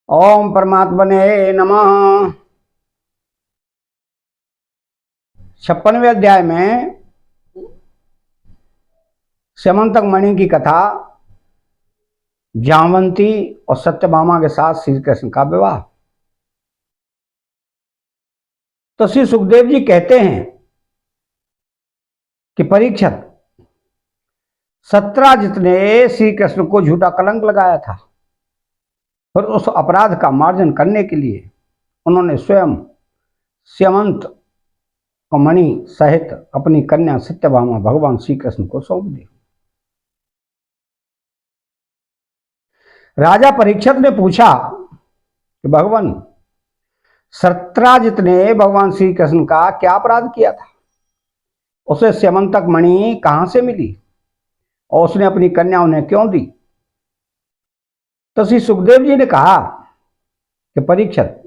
ओम परमात्मने नमः। 56वें अध्याय में स्यमंतक मणि की कथा, जामवंती और सत्यभामा के साथ श्री कृष्ण का विवाह। तो श्री सुखदेव जी कहते हैं कि परीक्षित, सत्राजित ने श्री कृष्ण को झूठा कलंक लगाया था। फिर उस अपराध का मार्जन करने के लिए उन्होंने स्वयं स्यमंत मणि सहित अपनी कन्या सत्यभामा भगवान श्री कृष्ण को सौंप दी। राजा परीक्षित ने पूछा कि भगवान, सत्राजित ने भगवान श्री कृष्ण का क्या अपराध किया था? उसे स्यमंतक मणि कहां से मिली और उसने अपनी कन्या उन्हें क्यों दी? तो श्री सुखदेव जी ने कहा कि परीक्षित,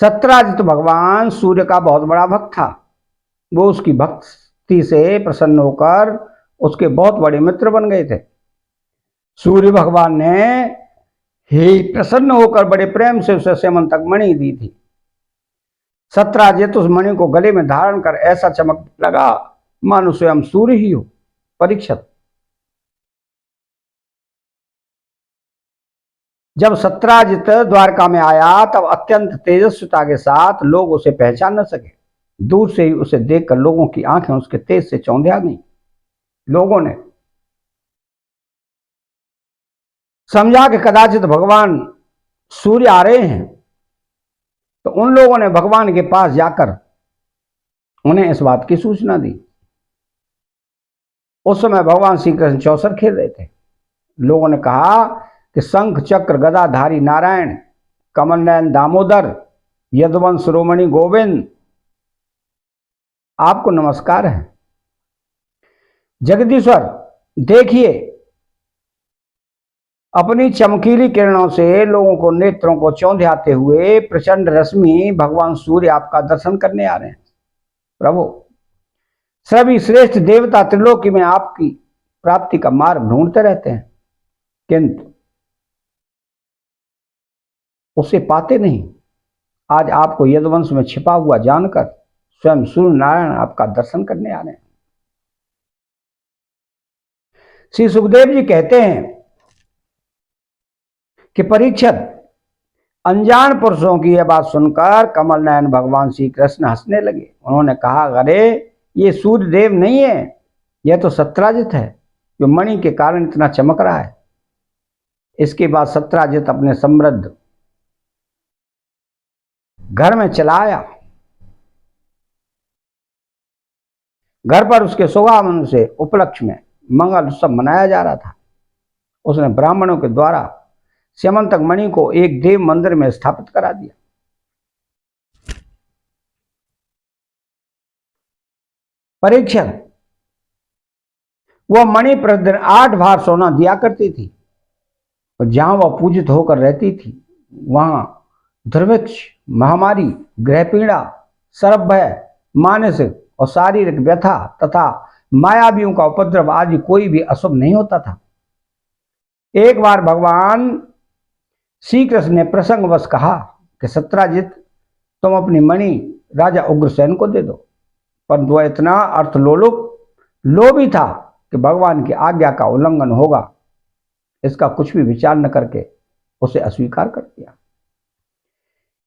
सत्राजित भगवान सूर्य का बहुत बड़ा भक्त था। वो उसकी भक्ति से प्रसन्न होकर उसके बहुत बड़े मित्र बन गए थे। सूर्य भगवान ने ही प्रसन्न होकर बड़े प्रेम से उसे स्यमंतक मणि दी थी। सत्राजित उस मणि को गले में धारण कर ऐसा चमक लगा मानो स्वयं सूर्य ही हो। परीक्षित, जब सत्राजित द्वारका में आया तब अत्यंत तेजस्विता के साथ लोग उसे पहचान न सके। दूर से ही उसे देखकर लोगों की आंखें उसके तेज से चौंधिया गईं। लोगों ने समझा कि कदाचित भगवान सूर्य आ रहे हैं, तो उन लोगों ने भगवान के पास जाकर उन्हें इस बात की सूचना दी। उस समय भगवान श्री कृष्ण चौसर खेल रहे थे। लोगों ने कहा कि शंख चक्र गदाधारी नारायण, कमल नयन दामोदर, यदुवंश शिरोमणि गोविंद, आपको नमस्कार है। जगदीश्वर, देखिए, अपनी चमकीली किरणों से लोगों को नेत्रों को चौंधियाते हुए प्रचंड रश्मि भगवान सूर्य आपका दर्शन करने आ रहे हैं। प्रभु, सभी श्रेष्ठ देवता त्रिलोकी में आपकी प्राप्ति का मार्ग ढूंढते रहते हैं, किंतु उसे पाते नहीं। आज आपको यदुवंश में छिपा हुआ जानकर स्वयं सूर्य नारायण आपका दर्शन करने आ रहे हैं। श्री सुखदेव जी कहते हैं कि परीक्षित, अनजान पुरुषों की यह बात सुनकर कमल नयन भगवान श्री कृष्ण हंसने लगे। उन्होंने कहा, अरे ये सूर्य देव नहीं है, यह तो सत्राजित है जो मणि के कारण इतना चमक रहा है। इसके बाद सत्राजित अपने समृद्ध घर में चला आया। घर पर उसके शुभागमन से उपलक्ष्य में मंगल उत्सव मनाया जा रहा था। उसने ब्राह्मणों के द्वारा स्यमंतक मणि को एक देव मंदिर में स्थापित करा दिया। परीक्षित, वह मणि प्रतिदिन 8 भार सोना दिया करती थी और जहां वह पूजित होकर रहती थी वहां दुर्भिक्ष, महामारी, ग्रह पीड़ा, सर्प भय, मानसिक और शारीरिक व्यथा तथा मायावियों का उपद्रव आदि कोई भी अशुभ नहीं होता था। एक बार भगवान श्री कृष्ण ने प्रसंगवश कहा कि सत्राजित, तुम अपनी मणि राजा उग्रसेन को दे दो। परंतु वह इतना लोभी था कि भगवान की आज्ञा का उल्लंघन होगा, इसका कुछ भी विचार न करके उसे अस्वीकार कर दिया।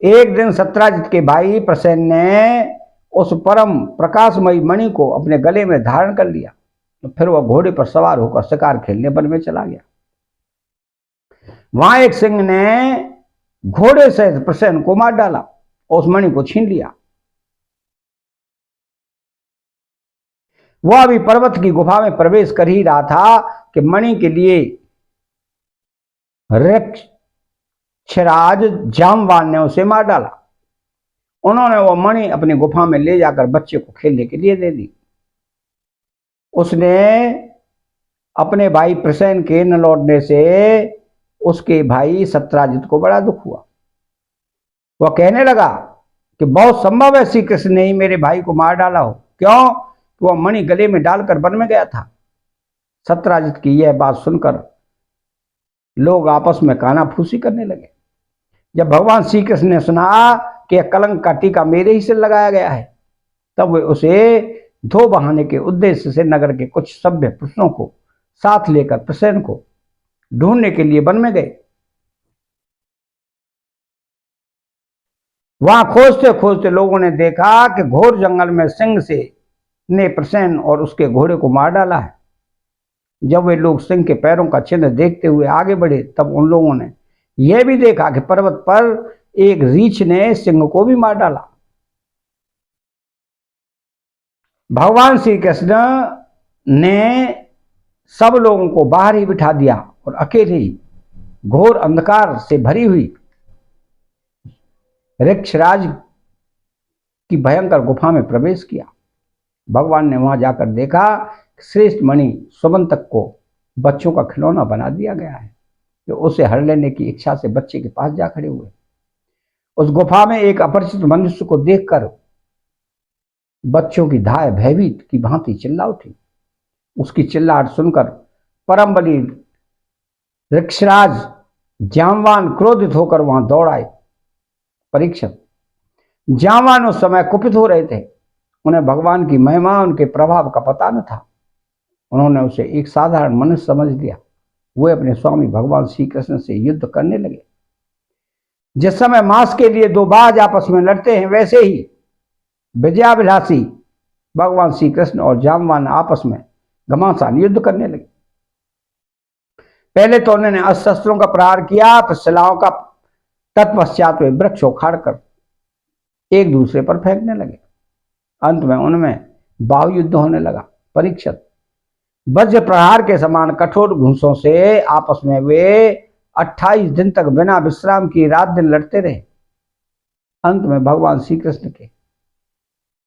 एक दिन सत्राजित के भाई प्रसेन ने उस परम प्रकाशमयी मणि को अपने गले में धारण कर लिया। तो फिर वह घोड़े पर सवार होकर शिकार खेलने वन में चला गया। वहां एक सिंह ने घोड़े से प्रसेन को मार डाला और उस मणि को छीन लिया। वह अभी पर्वत की गुफा में प्रवेश कर ही रहा था कि मणि के लिए ऋक्षराज जामवान ने उसे मार डाला। उन्होंने वह मणि अपनी गुफा में ले जाकर बच्चे को खेलने के लिए दे दी। उसने अपने भाई प्रसेन के न लौटने से उसके भाई सत्राजित को बड़ा दुख हुआ। वह कहने लगा कि बहुत संभव है श्री कृष्ण ने ही मेरे भाई को मार डाला हो। क्यों? कि वह मणि गले में डालकर वन में गया था। सत्राजित की यह बात सुनकर लोग आपस में कानाफूसी करने लगे। जब भगवान श्री कृष्ण ने सुना कि यह कलंक का टीका मेरे ही से लगाया गया है, तब वे उसे धो बहाने के उद्देश्य से नगर के कुछ सभ्य पुरुषों को साथ लेकर प्रसेन को ढूंढने के लिए वन में गए। वहां खोजते खोजते लोगों ने देखा कि घोर जंगल में सिंह से ने प्रसेन और उसके घोड़े को मार डाला है। जब वे लोग सिंह के पैरों का चिन्ह देखते हुए आगे बढ़े, तब उन लोगों ने यह भी देखा कि पर्वत पर एक रीछ ने सिंह को भी मार डाला। भगवान श्री कृष्ण ने सब लोगों को बाहर ही बिठा दिया और अकेले ही घोर अंधकार से भरी हुई ऋक्षराज की भयंकर गुफा में प्रवेश किया। भगवान ने वहां जाकर देखा श्रेष्ठ मणि सुमंतक को बच्चों का खिलौना बना दिया गया है, जो उसे हर लेने की इच्छा से बच्चे के पास जा खड़े हुए। उस गुफा में एक अपरिचित मनुष्य को देखकर बच्चों की धाय भयभीत की भांति चिल्ला उठी। उसकी चिल्लाहट सुनकर परम बली ऋक्षराज जामवान क्रोधित होकर वहां दौड़ आए। परीक्षित, जामवान उस समय कुपित हो रहे थे। उन्हें भगवान की महिमा, उनके प्रभाव का पता न था। उन्होंने उसे एक साधारण मनुष्य समझ लिया। वे अपने स्वामी भगवान श्री कृष्ण से युद्ध करने लगे। जिस समय मांस के लिए दो बाज आपस में लड़ते हैं, वैसे ही विजयाभिलाषी भगवान श्री कृष्ण और जामवान आपस में घमासान युद्ध करने लगे। पहले तो उन्होंने अस्त्र-शस्त्रों का प्रहार किया, फिर शिलाओं का। तत्पश्चात वे वृक्ष उखाड़कर एक दूसरे पर फेंकने लगे। अंत में उनमें बाहु युद्ध होने लगा। परीक्षित, वज्र प्रहार के समान कठोर घूंसों से आपस में वे 28 दिन तक बिना विश्राम किए रात दिन लड़ते रहे। अंत में भगवान श्री कृष्ण के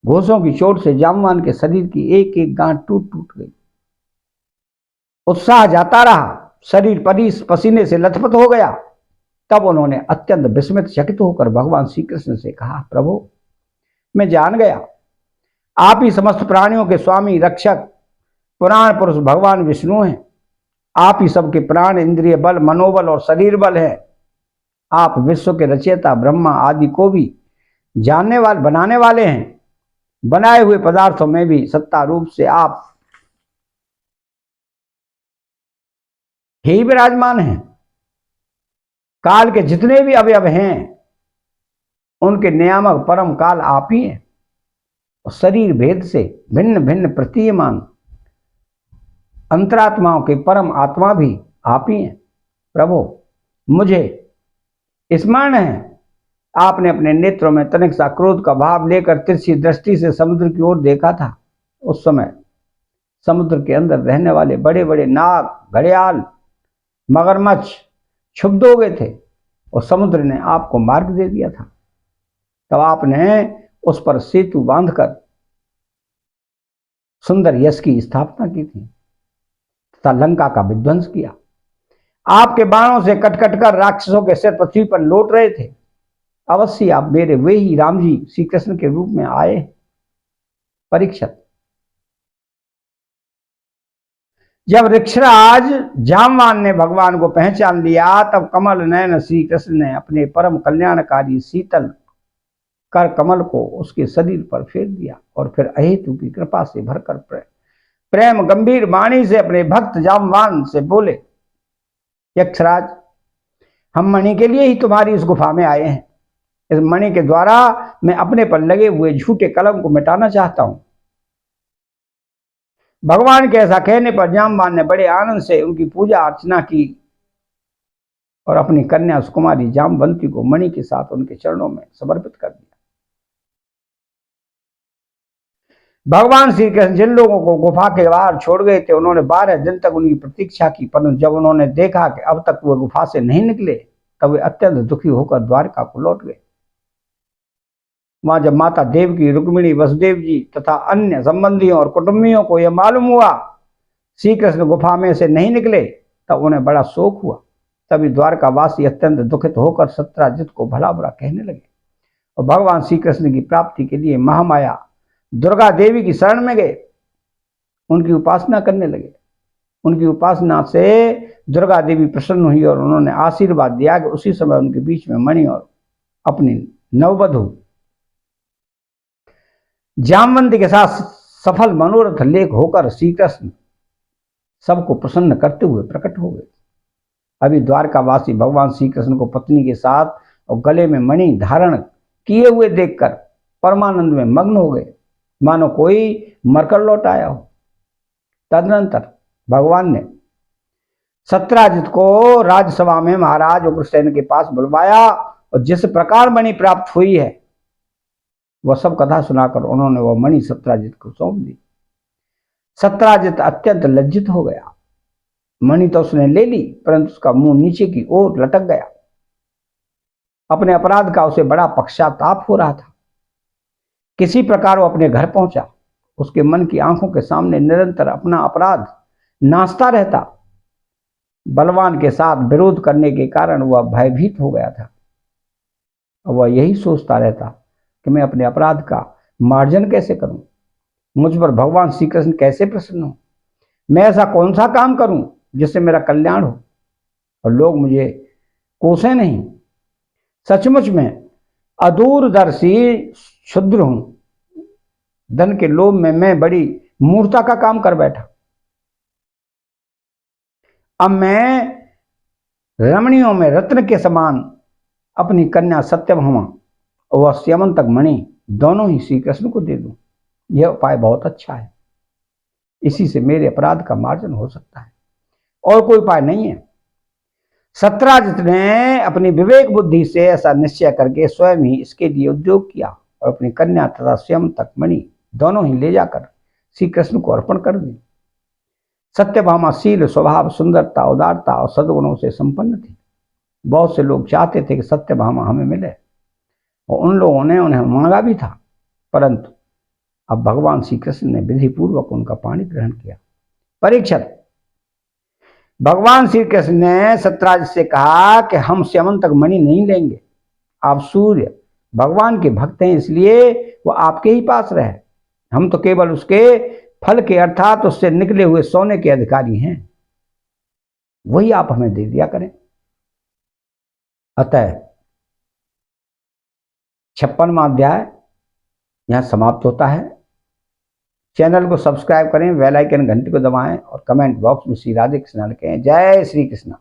घोंसों की चोट से जामवान के शरीर की एक एक गांठ टूट टूट गई। उत्साह जाता रहा, शरीर पसीने से लथपथ हो गया। तब उन्होंने अत्यंत विस्मित चकित होकर भगवान श्री कृष्ण से कहा, प्रभु, मैं जान गया आप ही समस्त प्राणियों के स्वामी, रक्षक, पुराण पुरुष भगवान विष्णु हैं। आप ही सबके प्राण, इंद्रिय बल, मनोबल और शरीर बल हैं। आप विश्व के रचयिता, ब्रह्मा आदि को भी जानने वाले, बनाने वाले हैं। बनाए हुए पदार्थों में भी सत्ता रूप से आप ही विराजमान हैं। काल के जितने भी अवयव हैं, उनके नियामक परम काल आप ही हैं। और शरीर भेद से भिन्न भिन्न प्रतीयमान अंतरात्माओं के परम आत्मा भी आप ही हैं। प्रभु, मुझे स्मरण है, आपने अपने नेत्रों में तनिक सा क्रोध का भाव लेकर तिरछी दृष्टि से समुद्र की ओर देखा था। उस समय समुद्र के अंदर रहने वाले बड़े बड़े नाग, घड़ियाल, मगरमच्छ क्षुब्ध हो गए थे और समुद्र ने आपको मार्ग दे दिया था। तब आपने उस पर सेतु बांधकर सुंदर यश की स्थापना की थी तथा लंका का विध्वंस किया। आपके बाणों से कट कर राक्षसों के सिर पृथ्वी पर लौट रहे थे। अवश्य आप मेरे वे ही राम जी श्री कृष्ण के रूप में आए। परीक्षित, जब ऋक्षराज जामवान ने भगवान को पहचान लिया, तब कमल नयन श्री कृष्ण ने अपने परम कल्याणकारी शीतल कर कमल को उसके शरीर पर फेर दिया और फिर अहेतु की कृपा से भरकर प्रेम गंभीर वाणी से अपने भक्त जामवान से बोले, यक्षराज, हम मणि के लिए ही तुम्हारी इस गुफा में आए हैं। इस मणि के द्वारा मैं अपने पर लगे हुए झूठे कलंक को मिटाना चाहता हूं। भगवान के ऐसा कहने पर जामवान ने बड़े आनंद से उनकी पूजा अर्चना की और अपनी कन्या सुकुमारी जामवंती को मणि के साथ उनके चरणों में समर्पित कर दिया। भगवान श्री कृष्ण जिन लोगों को गुफा के बाहर छोड़ गए थे, उन्होंने 12 दिन तक उनकी प्रतीक्षा की, परंतु जब उन्होंने देखा कि अब तक वो गुफा से नहीं निकले, तब वे अत्यंत दुखी होकर द्वारका को लौट गए। वहां जब माता देवकी, रुक्मिणी, वसुदेव जी तथा अन्य संबंधियों और कुटुंबियों को यह मालूम हुआ श्री कृष्ण गुफा में से नहीं निकले, तब उन्हें बड़ा शोक हुआ। तभी द्वारकावासी अत्यंत दुखित होकर सत्राजित को भला बुरा कहने लगे और भगवान श्री कृष्ण की प्राप्ति के लिए महामाया दुर्गा देवी की शरण में गए, उनकी उपासना करने लगे। उनकी उपासना से दुर्गा देवी प्रसन्न हुई और उन्होंने आशीर्वाद दिया कि उसी समय उनके बीच में मणि और अपनी नववधु जामवंती के साथ सफल मनोरथ लेख होकर श्री कृष्ण सबको प्रसन्न करते हुए प्रकट हो गए। अभी द्वारकावासी भगवान श्री कृष्ण को पत्नी के साथ और गले में मणि धारण किए हुए देखकर परमानंद में मग्न हो गए, मानो कोई मरकर लौट आया हो। तदनंतर भगवान ने सत्यराजित को राजसभा में महाराज उग्रसेन के पास बुलवाया और जिस प्रकार मणि प्राप्त हुई है वह सब कथा सुनाकर उन्होंने वह मणि सत्यराजित को सौंप दी। सत्यराजित अत्यंत लज्जित हो गया। मणि तो उसने ले ली, परंतु उसका मुंह नीचे की ओर लटक गया। अपने अपराध का उसे बड़ा पश्चाताप हो रहा था। किसी प्रकार वो अपने घर पहुंचा। उसके मन की आंखों के सामने निरंतर अपना अपराध नाचता रहता। बलवान के साथ विरोध करने के कारण वह भयभीत हो गया था और वह यही सोचता रहता कि मैं अपने अपराध का मार्जन कैसे करूं, मुझ पर भगवान श्री कृष्ण कैसे प्रसन्न हो, मैं ऐसा कौन सा काम करूं जिससे मेरा कल्याण हो और लोग मुझे कोसे नहीं। सचमुच में अदूरदर्शी क्षुद्र हूं। धन के लोभ में मैं बड़ी मूर्खता का काम कर बैठा। अब मैं रमणियों में रत्न के समान अपनी कन्या सत्यभामा और स्यमंतक मणि दोनों ही श्री कृष्ण को दे दूं। यह उपाय बहुत अच्छा है। इसी से मेरे अपराध का मार्जन हो सकता है, और कोई उपाय नहीं है। सत्यराजित ने अपनी विवेक बुद्धि से ऐसा निश्चय करके स्वयं ही इसके लिए उद्योग किया और अपनी कन्या तथा स्यमंतक मणि दोनों ही ले जाकर श्री कृष्ण को अर्पण कर दी। सत्यभामा शील, स्वभाव, सुंदरता, उदारता और सद्गुणों से संपन्न थी। बहुत से लोग चाहते थे कि सत्यभामा हमें मिले और उन लोगों ने उन्हें मांगा भी था, परंतु अब भगवान श्री कृष्ण ने विधि पूर्वक उनका पाणी ग्रहण किया। परीक्षित, भगवान श्री कृष्ण ने सत्यराज से कहा कि हम स्यमंतक मणि नहीं लेंगे। आप सूर्य भगवान के भक्त हैं, इसलिए वो आपके ही पास रहे। हम तो केवल उसके फल के अर्थात उससे निकले हुए सोने के अधिकारी हैं, वही आप हमें दे दिया करें। अतः 56वां अध्याय यहां समाप्त होता है। चैनल को सब्सक्राइब करें, बेल आइकन घंटी को दबाएं और कमेंट बॉक्स में श्री राधे कृष्ण लिखें। जय श्री कृष्ण।